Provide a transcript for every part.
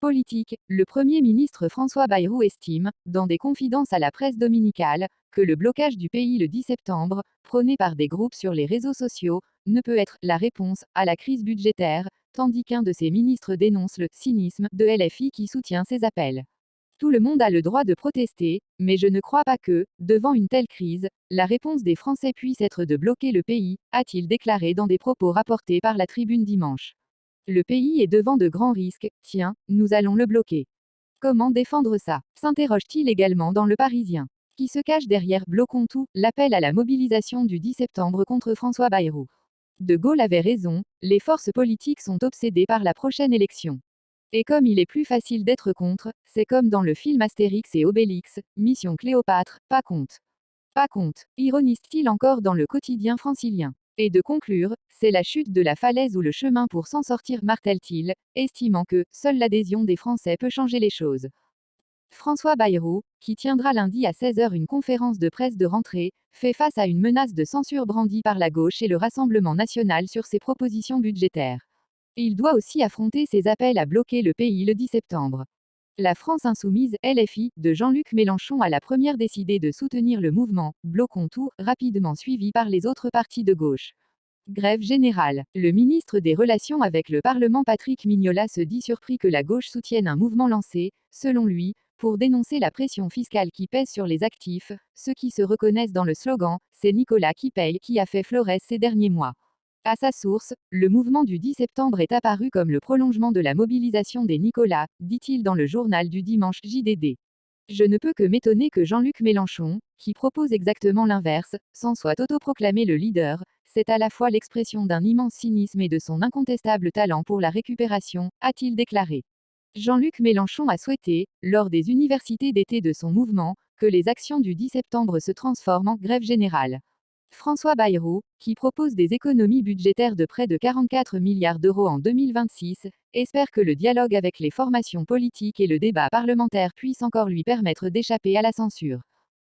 Politique, le Premier ministre François Bayrou estime, dans des confidences à la presse dominicale, que le blocage du pays le 10 septembre, prôné par des groupes sur les réseaux sociaux, ne peut être la réponse à la crise budgétaire, tandis qu'un de ses ministres dénonce le cynisme de LFI qui soutient ces appels. Tout le monde a le droit de protester, mais je ne crois pas que, devant une telle crise, la réponse des Français puisse être de bloquer le pays, a-t-il déclaré dans des propos rapportés par la Tribune dimanche. Le pays est devant de grands risques, tiens, nous allons le bloquer. Comment défendre ça s'interroge-t-il également dans Le Parisien. Qui se cache derrière Bloquons tout, l'appel à la mobilisation du 10 septembre contre François Bayrou. De Gaulle avait raison, les forces politiques sont obsédées par la prochaine élection. Et comme il est plus facile d'être contre, c'est comme dans le film Astérix et Obélix, Mission Cléopâtre, pas compte. Pas compte, ironise-t-il encore dans le quotidien francilien. Et de conclure, c'est la chute de la falaise ou le chemin pour s'en sortir, martèle-t-il, estimant que seule l'adhésion des Français peut changer les choses. François Bayrou, qui tiendra lundi à 16 h une conférence de presse de rentrée, fait face à une menace de censure brandie par la gauche et le Rassemblement national sur ses propositions budgétaires. Il doit aussi affronter ses appels à bloquer le pays le 10 septembre. La France insoumise, LFI, de Jean-Luc Mélenchon a la première décidé de soutenir le mouvement « Bloquons tout », rapidement suivi par les autres partis de gauche. Grève générale. Le ministre des Relations avec le Parlement Patrick Mignola se dit surpris que la gauche soutienne un mouvement lancé, selon lui, pour dénoncer la pression fiscale qui pèse sur les actifs, ceux qui se reconnaissent dans le slogan « C'est Nicolas qui paye » qui a fait florès ces derniers mois. À sa source, le mouvement du 10 septembre est apparu comme le prolongement de la mobilisation des Nicolas, dit-il dans le journal du dimanche JDD. Je ne peux que m'étonner que Jean-Luc Mélenchon, qui propose exactement l'inverse, s'en soit autoproclamé le leader, c'est à la fois l'expression d'un immense cynisme et de son incontestable talent pour la récupération, a-t-il déclaré. Jean-Luc Mélenchon a souhaité, lors des universités d'été de son mouvement, que les actions du 10 septembre se transforment en grève générale. François Bayrou, qui propose des économies budgétaires de près de 44 milliards d'euros en 2026, espère que le dialogue avec les formations politiques et le débat parlementaire puissent encore lui permettre d'échapper à la censure.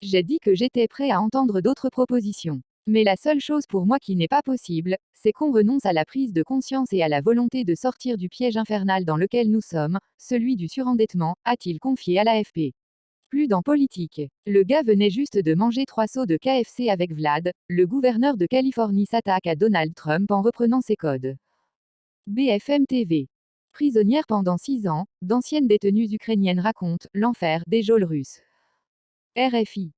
J'ai dit que j'étais prêt à entendre d'autres propositions. Mais la seule chose pour moi qui n'est pas possible, c'est qu'on renonce à la prise de conscience et à la volonté de sortir du piège infernal dans lequel nous sommes, celui du surendettement, a-t-il confié à l'AFP. Plus dans politique. Le gars venait juste de manger 3 seaux de KFC avec Vlad, le gouverneur de Californie s'attaque à Donald Trump en reprenant ses codes. BFM TV. Prisonnière pendant 6 ans, d'anciennes détenues ukrainiennes racontent l'enfer des geôles russes. RFI.